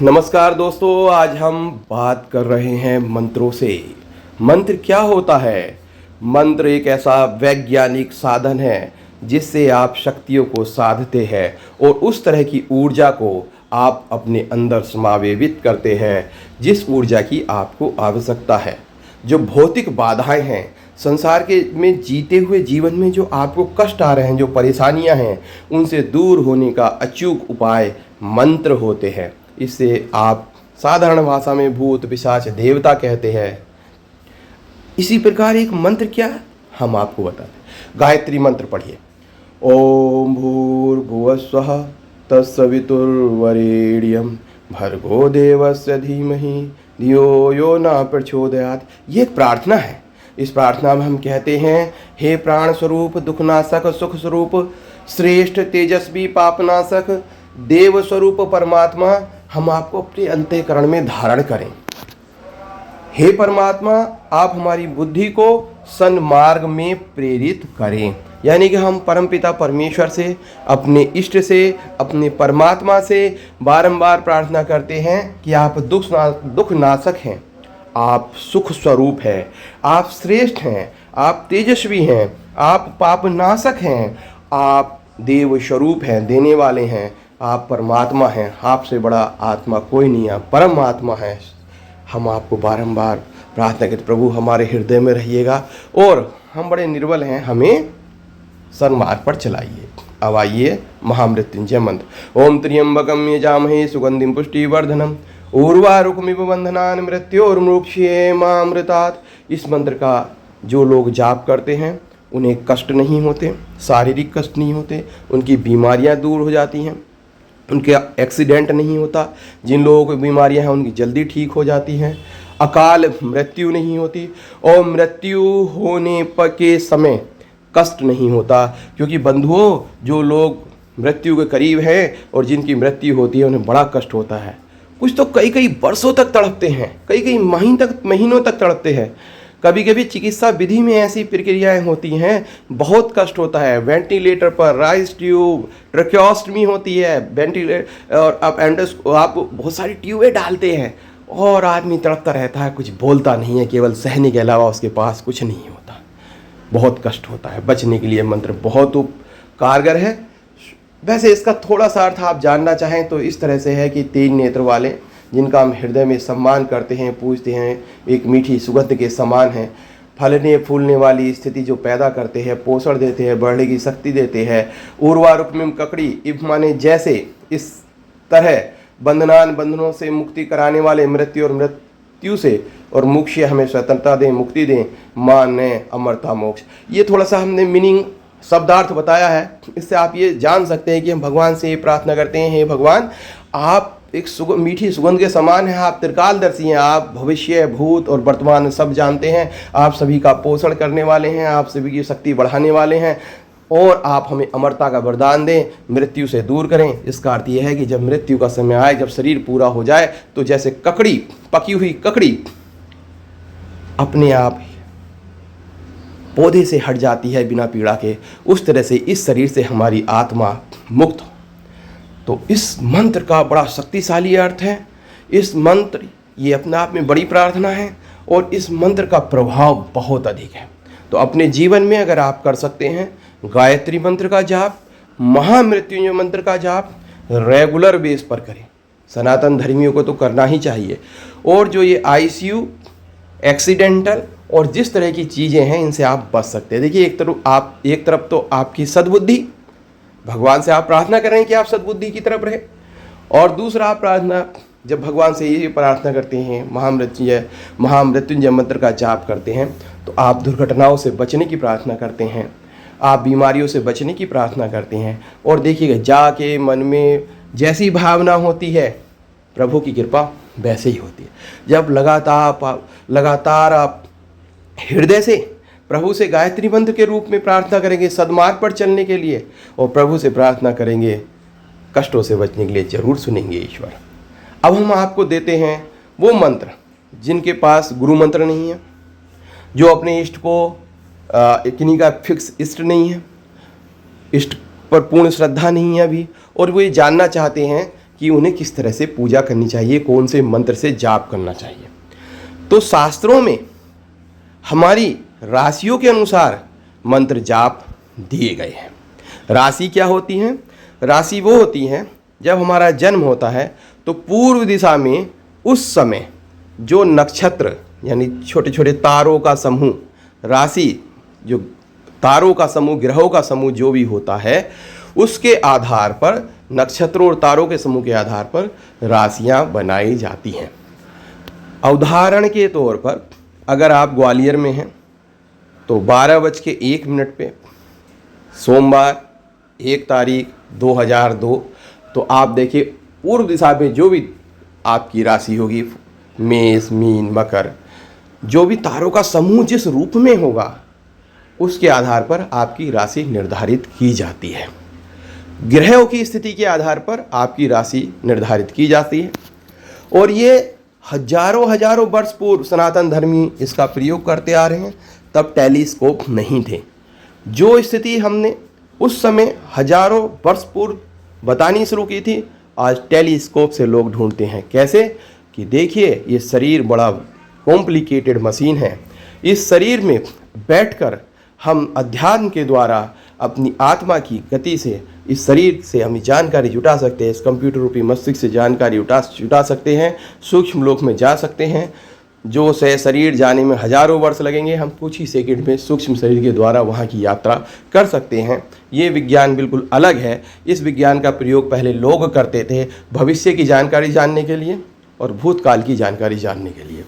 नमस्कार दोस्तों, आज हम बात कर रहे हैं मंत्रों से। मंत्र क्या होता है? मंत्र एक ऐसा वैज्ञानिक साधन है जिससे आप शक्तियों को साधते हैं और उस तरह की ऊर्जा को आप अपने अंदर समावेशित करते हैं जिस ऊर्जा की आपको आवश्यकता है। जो भौतिक बाधाएं हैं संसार के में जीते हुए जीवन में, जो आपको कष्ट आ रहे हैं, जो परेशानियां हैं, उनसे दूर होने का अचूक उपाय मंत्र होते हैं। इससे आप साधारण भाषा में भूत पिशाच देवता कहते हैं। इसी प्रकार एक मंत्र क्या है हम आपको बताते हैं। गायत्री मंत्र पढ़िए। ओम भूर्भुवस्वः तत्सवितुर्वरेण्यं भर्गो देवस्य धीमहि धियो यो न प्रचोदयात्। ये एक प्रार्थना है। इस प्रार्थना में हम कहते हैं, हे प्राण स्वरूप, दुखनाशक, सुख स्वरूप, श्रेष्ठ तेजस्वी पापनाशक, देव स्वरूप परमात्मा, हम आपको अपने अंतःकरण में धारण करें। हे परमात्मा, आप हमारी बुद्धि को सन्मार्ग में प्रेरित करें। यानी कि हम परमपिता परमेश्वर से, अपने इष्ट से, अपने परमात्मा से बारंबार प्रार्थना करते हैं कि आप दुख नाशक हैं, आप सुख स्वरूप हैं, आप श्रेष्ठ हैं, आप तेजस्वी हैं, आप पाप नाशक हैं, आप देव स्वरूप हैं, देने वाले हैं, आप परमात्मा हैं, आपसे बड़ा आत्मा कोई नहीं है, परम आत्मा है। हम आपको बारंबार प्रार्थना करते, प्रभु हमारे हृदय में रहिएगा और हम बड़े निर्बल हैं, हमें सन्मार्ग पर चलाइए। अब आइए महामृत्युंजय मंत्र। ओम त्र्यंबकम यजामहे सुगंधिम पुष्टिवर्धनम उर्वारुकमिव बंधनान् मृत्योर्मुक्षयेमामृतात्। इस मंत्र का जो लोग जाप करते हैं उन्हें कष्ट नहीं होते, शारीरिक कष्ट नहीं होते, उनकी बीमारियां दूर हो जाती हैं, उनके एक्सीडेंट नहीं होता, जिन लोगों को बीमारियां हैं उनकी जल्दी ठीक हो जाती हैं, अकाल मृत्यु नहीं होती और मृत्यु होने पर के समय कष्ट नहीं होता। क्योंकि बंधुओं, जो लोग मृत्यु के करीब हैं और जिनकी मृत्यु होती है उन्हें बड़ा कष्ट होता है। कुछ तो कई कई वर्षों तक तड़पते हैं, कई कई महीनों तक तड़पते हैं। कभी कभी चिकित्सा विधि में ऐसी प्रक्रियाएं होती हैं, बहुत कष्ट होता है। वेंटिलेटर पर, राइस ट्यूब, ट्रैकियोस्टमी होती है, वेंटिलेटर और आप बहुत सारी ट्यूबें डालते हैं और आदमी तड़पता रहता है, कुछ बोलता नहीं है, केवल सहने के अलावा उसके पास कुछ नहीं होता। बहुत कष्ट होता है। बचने के लिए मंत्र बहुत कारगर है। वैसे इसका थोड़ा सा अर्थ आप जानना चाहें तो इस तरह से है कि 3 नेत्र वाले, जिनका हम हृदय में सम्मान करते हैं, पूजते हैं, एक मीठी सुगंध के समान है, फलने फूलने वाली स्थिति जो पैदा करते हैं, पोषण देते हैं, बढ़ने की शक्ति देते हैं। उर्वारुकमिम ककड़ी, इफ माने जैसे, इस तरह बंधनों से मुक्ति कराने वाले, मृत्यु से और मोक्ष, हमें स्वतंत्रता दें, मुक्ति दें, माने अमरता मोक्ष। ये थोड़ा सा हमने मीनिंग, शब्दार्थ बताया है। इससे आप ये जान सकते हैं कि हम भगवान से ये प्रार्थना करते हैं, हे भगवान, आप एक मीठी सुगंध के समान हैं, आप त्रिकालदर्शी हैं, आप भविष्य, भूत और वर्तमान सब जानते हैं, आप सभी का पोषण करने वाले हैं, आप सभी की शक्ति बढ़ाने वाले हैं और आप हमें अमरता का वरदान दें, मृत्यु से दूर करें। इसका अर्थ यह है कि जब मृत्यु का समय आए, जब शरीर पूरा हो जाए, तो जैसे ककड़ी, पकी हुई ककड़ी अपने आप पौधे से हट जाती है बिना पीड़ा के, उस तरह से इस शरीर से हमारी आत्मा मुक्त हो। तो इस मंत्र का बड़ा शक्तिशाली अर्थ है। इस मंत्र, ये अपने आप में बड़ी प्रार्थना है और इस मंत्र का प्रभाव बहुत अधिक है। तो अपने जीवन में अगर आप कर सकते हैं, गायत्री मंत्र का जाप, महामृत्युंजय मंत्र का जाप रेगुलर बेस पर करें। सनातन धर्मियों को तो करना ही चाहिए। और जो ये ICU, एक्सीडेंटल और जिस तरह की चीज़ें हैं, इनसे आप बच सकते हैं। देखिए, एक तरफ तो आपकी सद्बुद्धि, भगवान से आप प्रार्थना कर रहे हैं कि आप सद्बुद्धि की तरफ रहे, और दूसरा आप प्रार्थना, जब भगवान से ये प्रार्थना करते हैं, महामृत्युंजय मंत्र का जाप करते हैं, तो आप दुर्घटनाओं से बचने की प्रार्थना करते हैं, आप बीमारियों से बचने की प्रार्थना करते हैं। और देखिएगा, जाके मन में जैसी भावना होती है, प्रभु की कृपा वैसे ही होती है। जब लगातार आप हृदय से प्रभु से गायत्री मंत्र के रूप में प्रार्थना करेंगे सद्मार्ग पर चलने के लिए, और प्रभु से प्रार्थना करेंगे कष्टों से बचने के लिए, जरूर सुनेंगे ईश्वर। अब हम आपको देते हैं वो मंत्र जिनके पास गुरु मंत्र नहीं है, जो अपने इष्ट को किन्हीं का फिक्स इष्ट नहीं है, इष्ट पर पूर्ण श्रद्धा नहीं है अभी, और वो ये जानना चाहते हैं कि उन्हें किस तरह से पूजा करनी चाहिए, कौन से मंत्र से जाप करना चाहिए। तो शास्त्रों में हमारी राशियों के अनुसार मंत्र जाप दिए गए हैं। राशि क्या होती हैं? राशि वो होती हैं जब हमारा जन्म होता है तो पूर्व दिशा में उस समय जो नक्षत्र यानी छोटे छोटे तारों का समूह, राशि जो तारों का समूह, ग्रहों का समूह जो भी होता है, उसके आधार पर, नक्षत्रों और तारों के समूह के आधार पर राशियां बनाई जाती हैं। उदाहरण के तौर पर अगर आप ग्वालियर में हैं तो 12:01 पे सोमवार 1 तारीख 2002, तो आप देखिए पूर्व दिशा में जो भी आपकी राशि होगी, मेष, मीन, मकर, जो भी तारों का समूह जिस रूप में होगा उसके आधार पर आपकी राशि निर्धारित की जाती है। ग्रहों की स्थिति के आधार पर आपकी राशि निर्धारित की जाती है। और ये हजारों हजारों वर्ष पूर्व सनातन धर्मी इसका प्रयोग करते आ रहे हैं। तब टेलीस्कोप नहीं थे। जो स्थिति हमने उस समय हजारों वर्ष पूर्व बतानी शुरू की थी, आज टेलीस्कोप से लोग ढूंढते हैं। कैसे? कि देखिए ये शरीर बड़ा कॉम्प्लिकेटेड मशीन है। इस शरीर में बैठकर हम अध्यात्म के द्वारा अपनी आत्मा की गति से इस शरीर से हम जानकारी जुटा सकते हैं। इस कंप्यूटर रूपी मस्तिष्क से जानकारी जुटा सकते हैं। सूक्ष्म लोक में जा सकते हैं। जो से शरीर जाने में हजारों वर्ष लगेंगे, हम कुछ ही सेकंड में सूक्ष्म शरीर के द्वारा वहाँ की यात्रा कर सकते हैं। ये विज्ञान बिल्कुल अलग है। इस विज्ञान का प्रयोग पहले लोग करते थे भविष्य की जानकारी जानने के लिए और भूतकाल की जानकारी जानने के लिए।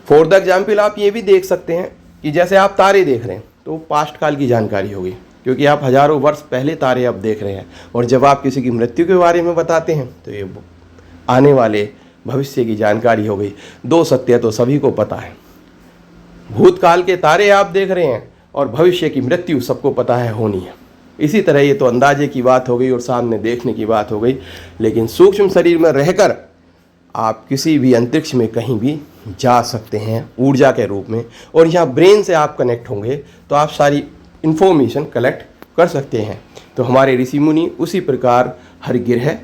फॉर द एग्जाम्पल आप ये भी देख सकते हैं कि जैसे आप तारे देख रहे हैं तो पास्ट काल की जानकारी होगी, क्योंकि आप हजारों वर्ष पहले तारे अब देख रहे हैं। और जब आप किसी की मृत्यु के बारे में बताते हैं तो ये आने वाले भविष्य की जानकारी हो गई। दो सत्य तो सभी को पता है। भूतकाल के तारे आप देख रहे हैं और भविष्य की मृत्यु सबको पता है होनी है। इसी तरह ये तो अंदाजे की बात हो गई और सामने देखने की बात हो गई। लेकिन सूक्ष्म शरीर में रहकर आप किसी भी अंतरिक्ष में कहीं भी जा सकते हैं ऊर्जा के रूप में, और यहाँ ब्रेन से आप कनेक्ट होंगे तो आप सारी इन्फॉर्मेशन कलेक्ट कर सकते हैं। तो हमारे ऋषि मुनि उसी प्रकार हर ग्रह,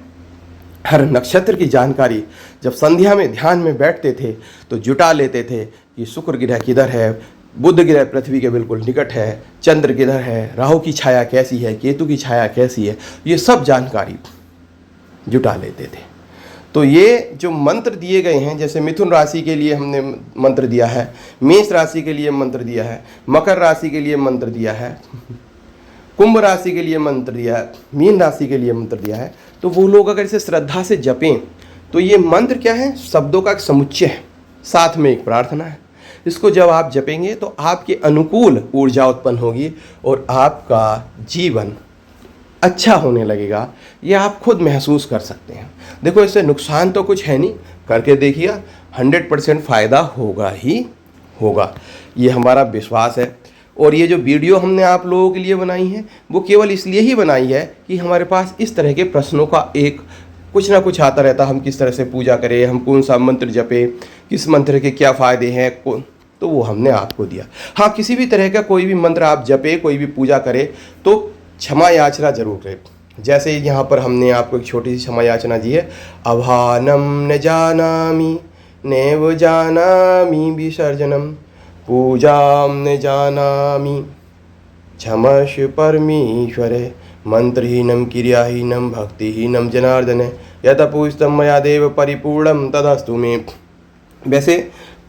हर नक्षत्र की जानकारी जब संध्या में ध्यान में बैठते थे तो जुटा लेते थे कि शुक्र ग्रह किधर है, बुध ग्रह पृथ्वी के बिल्कुल निकट है, चंद्र किधर है, राहु की छाया कैसी है, केतु की छाया कैसी है, ये सब जानकारी जुटा लेते थे। तो ये जो मंत्र दिए गए हैं, जैसे मिथुन राशि के लिए हमने मंत्र दिया है, मेष राशि के लिए मंत्र दिया है, मकर राशि के लिए मंत्र दिया है, कुंभ राशि के लिए मंत्र दिया है, मीन राशि के लिए मंत्र दिया है, तो वो लोग अगर इसे श्रद्धा से जपें तो ये मंत्र क्या है? शब्दों का एक समुच्चय है, साथ में एक प्रार्थना है। इसको जब आप जपेंगे तो आपके अनुकूल ऊर्जा उत्पन्न होगी और आपका जीवन अच्छा होने लगेगा। ये आप खुद महसूस कर सकते हैं। देखो इससे नुकसान तो कुछ है नहीं, करके देखिए 100% फ़ायदा होगा ही होगा, ये हमारा विश्वास है। और ये जो वीडियो हमने आप लोगों के लिए बनाई है वो केवल इसलिए ही बनाई है कि हमारे पास इस तरह के प्रश्नों का एक कुछ ना कुछ आता रहता, हम किस तरह से पूजा करें, हम कौन सा मंत्र जपें, किस मंत्र के क्या फ़ायदे हैं, तो वो हमने आपको दिया। हाँ, किसी भी तरह का कोई भी मंत्र आप जपें, कोई भी पूजा करें तो क्षमा याचना जरूर करें। जैसे यहाँ पर हमने आपको एक छोटी सी क्षमा याचना दी है, अभानम न जानामि नैव जानामि विसर्जनम पूजाम न जानामि क्षमश परमेश्वरे मंत्रहीनम क्रियाहीनम भक्तिहीनम जनार्दन यत पूजितम मया देव परिपूर्णम तदस्तु मे। वैसे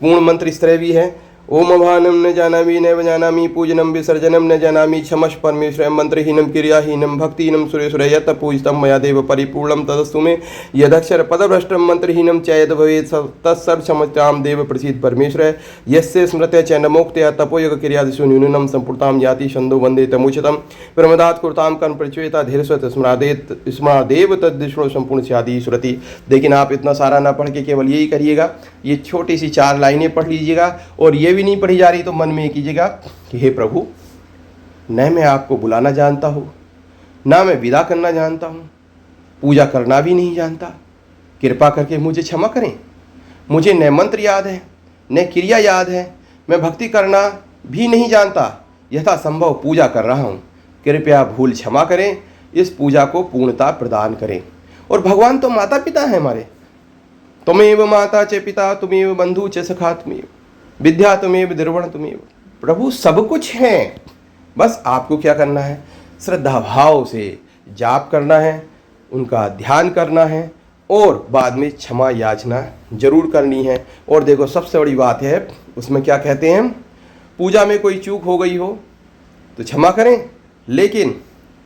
पूर्ण मंत्र इस तरह भी है, ओम अभानम न जानामि नैव जानामि पूजनम विसर्जनम न जानामि क्षमश परमेश्वर मंत्रहीनम क्रियाहीनम भक्तिहीनम सुरेश्वर यत पूजितम मया देव परिपूर्णम तदस्तु मे। यदक्षर पदभ्रष्टम मंत्रहीनम च यद भवेत् तत्सर्व क्षमताम देव प्रसीद परमेश्वर यस्य स्मृत्या च नमोक्त्या तपोयोग क्रियादिषु न्यूनम संपूर्ताम याति छन्दो वन्दे तमुचितम प्रमदात् कृताम कर्म प्रचेता धीरस्वत स्मरादेव तद्दिष्णु संपूर्ण स्यादि सुरति। लेकिन आप इतना सारा ना पढ़ के केवल यही करिएगा, ये छोटी सी 4 लाइनें पढ़ लीजिएगा। और ये भी नहीं पढ़ी जा रही तो मन में कीजिएगा कि हे प्रभु, न मैं आपको बुलाना जानता हूँ, ना मैं विदा करना जानता हूँ, पूजा करना भी नहीं जानता, कृपा करके मुझे क्षमा करें। मुझे न मंत्र याद है न क्रिया याद है, मैं भक्ति करना भी नहीं जानता, यथासंभव पूजा कर रहा हूँ, कृपया भूल क्षमा करें, इस पूजा को पूर्णता प्रदान करें। और भगवान तो माता पिता हैं हमारे। त्वमेव माता च पिता तुमेव बंधु च सखा तुमेव विद्या तुमेव द्रविण तुमेव। प्रभु सब कुछ हैं, बस आपको क्या करना है, श्रद्धा भाव से जाप करना है, उनका ध्यान करना है और बाद में क्षमा याचना जरूर करनी है। और देखो सबसे बड़ी बात है उसमें क्या कहते हैं, पूजा में कोई चूक हो गई हो तो क्षमा करें, लेकिन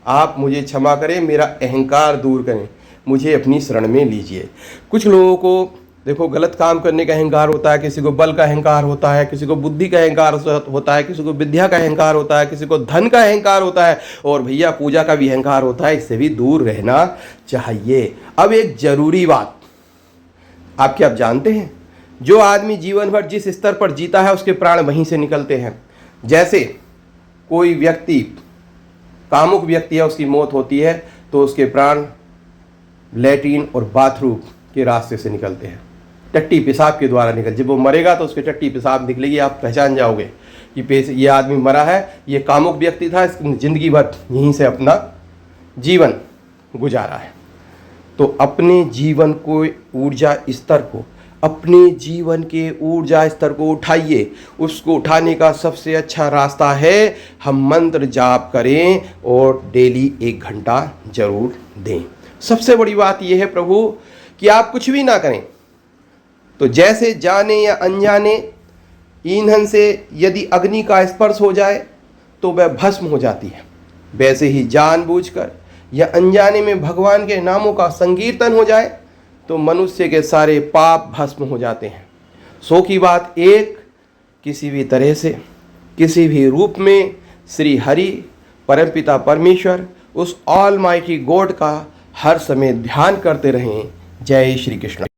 आप मुझे क्षमा करें, मेरा अहंकार दूर करें, मुझे अपनी शरण में लीजिए। कुछ लोगों को देखो गलत काम करने का अहंकार होता है, किसी को बल का अहंकार होता है, किसी को बुद्धि का अहंकार होता है, किसी को विद्या का अहंकार होता है, किसी को धन का अहंकार होता है, और भैया पूजा का भी अहंकार होता है। इससे भी दूर रहना चाहिए। अब एक जरूरी बात, आप क्या जानते हैं, जो आदमी जीवन भर जिस स्तर पर जीता है उसके प्राण वहीं से निकलते हैं। जैसे कोई व्यक्ति कामुक व्यक्ति है, उसकी मौत होती है तो उसके प्राण लैट्रिन और बाथरूम के रास्ते से निकलते हैं, टट्टी पेशाब के द्वारा निकल। जब वो मरेगा तो उसके टट्टी पेशाब निकलेगी, आप पहचान जाओगे कि ये आदमी मरा है, ये कामुक व्यक्ति था, इसने जिंदगी भर यहीं से अपना जीवन गुजारा है। तो अपने जीवन को ऊर्जा स्तर को, अपने जीवन के ऊर्जा स्तर को उठाइए। उसको उठाने का सबसे अच्छा रास्ता है हम मंत्र जाप करें और डेली 1 घंटा जरूर दें। सबसे बड़ी बात यह है प्रभु कि आप कुछ भी ना करें तो जैसे जाने या अनजाने ईंधन से यदि अग्नि का स्पर्श हो जाए तो वह भस्म हो जाती है, वैसे ही जानबूझकर या अनजाने में भगवान के नामों का संकीर्तन हो जाए तो मनुष्य के सारे पाप भस्म हो जाते हैं। सो की बात एक, किसी भी तरह से किसी भी रूप में श्री हरि परमपिता परमेश्वर उस ऑल माइटी गॉड का हर समय ध्यान करते रहें। जय श्री कृष्ण।